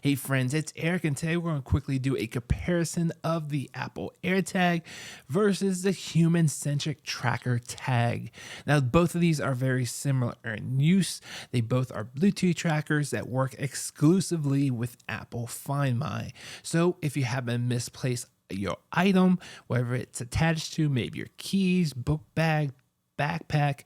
Hey friends, it's Eric, and today we're going to quickly do a comparison of the Apple AirTag versus the human-centric tracker tag. Now, both of these are very similar in use. They both are Bluetooth trackers that work exclusively with Apple Find My. So if you happen to misplace your item, whatever it's attached to, maybe your keys, book bag, backpack,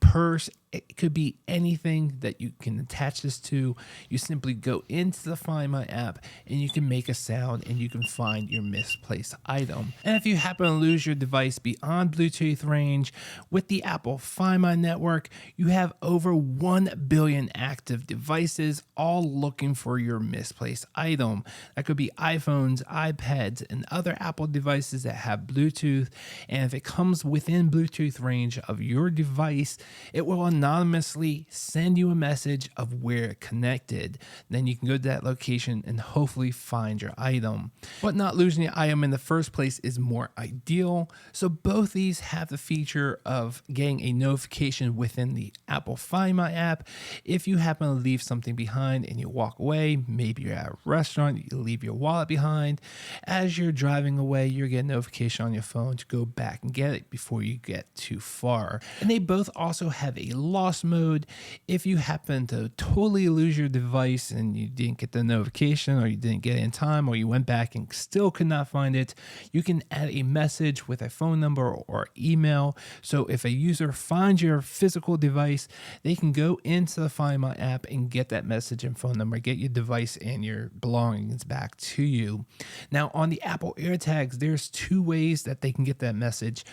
purse, it could be anything that you can attach this to. You simply go into the Find My app and you can make a sound and you can find your misplaced item. And if you happen to lose your device beyond Bluetooth range, with the Apple Find My network, you have over 1 billion active devices all looking for your misplaced item. That could be iPhones, iPads, and other Apple devices that have Bluetooth. And if it comes within Bluetooth range of your device, it will anonymously send you a message of where it connected. Then you can go to that location and hopefully find your item. But not losing your item in the first place is more ideal. So both these have the feature of getting a notification within the Apple Find My app. If you happen to leave something behind and you walk away, maybe you're at a restaurant, you leave your wallet behind. As you're driving away, you're getting a notification on your phone to go back and get it before you get too far. And they both also have a lost mode. If you happen to totally lose your device and you didn't get the notification, or you didn't get it in time, or you went back and still could not find it, you can add a message with a phone number or email. So if a user finds your physical device, they can go into the Find My app and get that message and phone number, get your device and your belongings back to you. Now, on the Apple AirTags, there's two ways that they can get that message.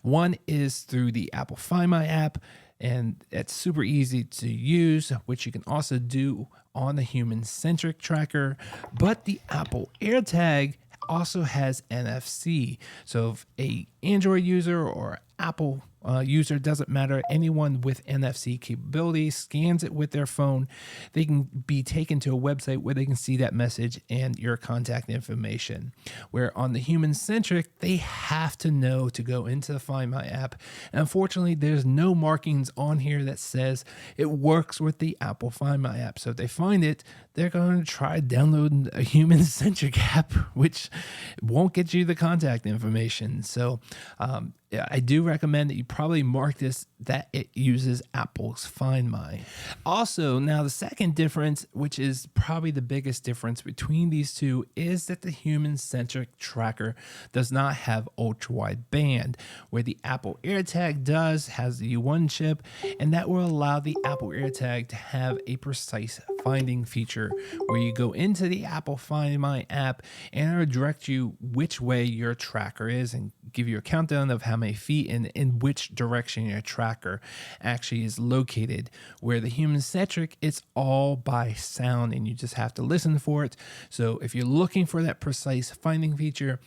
One is through the Apple Find My app, and it's super easy to use, which you can also do on the human-centric tracker. But the Apple AirTag also has NFC. So if a Android user or Apple user, doesn't matter, anyone with NFC capabilities scans it with their phone, they can be taken to a website where they can see that message and your contact information. Where on the human-centric, they have to know to go into the Find My app. And unfortunately, there's no markings on here that says it works with the Apple Find My app. So if they find it, they're going to try downloading a human-centric app, which won't get you the contact information. So I do recommend that you probably mark this that it uses Apple's Find My. Also, now the second difference, which is probably the biggest difference between these two, is that the human-centric tracker does not have ultra-wideband, where the Apple AirTag does, has the U1 chip, and that will allow the Apple AirTag to have a precise finding feature where you go into the Apple Find My app and it'll direct you which way your tracker is and give you a countdown of how many feet and in which direction your tracker actually is located. Where the human-centric, it's all by sound and you just have to listen for it. So if you're looking for that precise finding feature,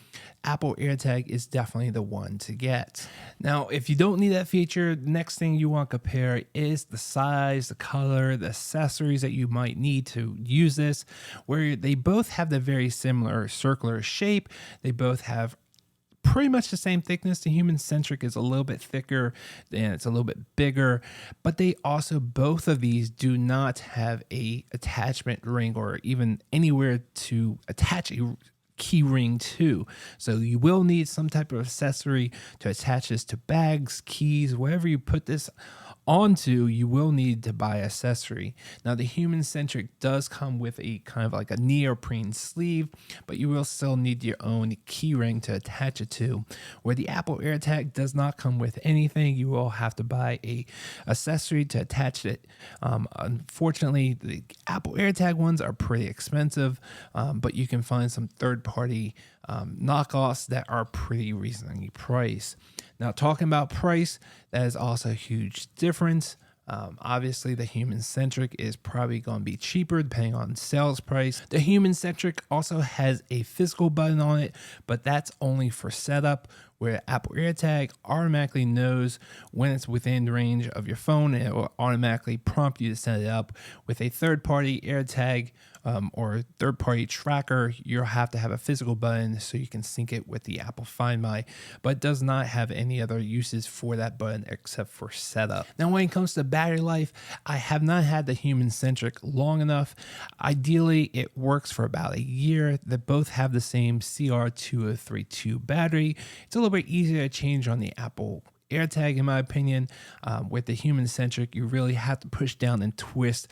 Apple AirTag is definitely the one to get. Now, if you don't need that feature, the next thing you want to compare is the size, the color, the accessories that you might need to use this, where they both have the very similar circular shape. They both have pretty much the same thickness. The human-centric is a little bit thicker and it's a little bit bigger, but they also, both of these do not have a attachment ring or even anywhere to attach a key ring to. So you will need some type of accessory to attach this to bags, keys, wherever you put this onto, you will need to buy accessory. Now the human-centric does come with a kind of like a neoprene sleeve, but you will still need your own key ring to attach it to. Where the Apple AirTag does not come with anything, you will have to buy a accessory to attach it. Unfortunately, the Apple AirTag ones are pretty expensive, but you can find some third-party knockoffs that are pretty reasonably priced. Now, talking about price, that is also a huge difference. Obviously, the human-centric is probably going to be cheaper depending on sales price. The human-centric also has a physical button on it, but that's only for setup, where Apple AirTag automatically knows when it's within range of your phone and it will automatically prompt you to set it up. With a third-party AirTag or third-party tracker, you'll have to have a physical button so you can sync it with the Apple Find My, but it does not have any other uses for that button except for setup. Now, when it comes to battery life, I have not had the Human Centric long enough. Ideally, it works for about a year. They both have the same CR2032 battery. It's a little bit easier to change on the Apple AirTag, in my opinion. With the Human Centric, you really have to push down and twist.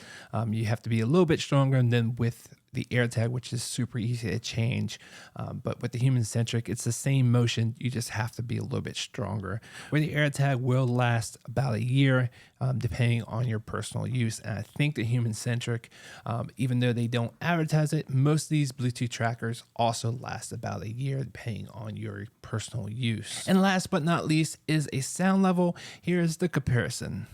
You have to be a little bit stronger than with the AirTag, which is super easy to change. But with the Human Centric, it's the same motion. You just have to be a little bit stronger. Where the AirTag will last about a year, depending on your personal use. And I think the Human Centric, even though they don't advertise it, most of these Bluetooth trackers also last about a year, depending on your personal use. And last but not least is a sound level. Here's the comparison.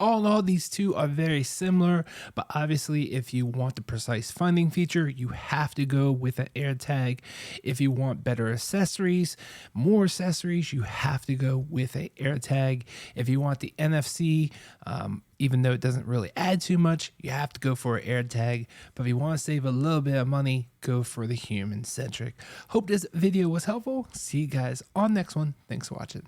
All in all, these two are very similar, but obviously if you want the precise finding feature, you have to go with an AirTag. If you want better accessories, more accessories, you have to go with an AirTag. If you want the NFC, even though it doesn't really add too much, you have to go for an AirTag. But if you want to save a little bit of money, go for the Human Centric. Hope this video was helpful. See you guys on the next one. Thanks for watching.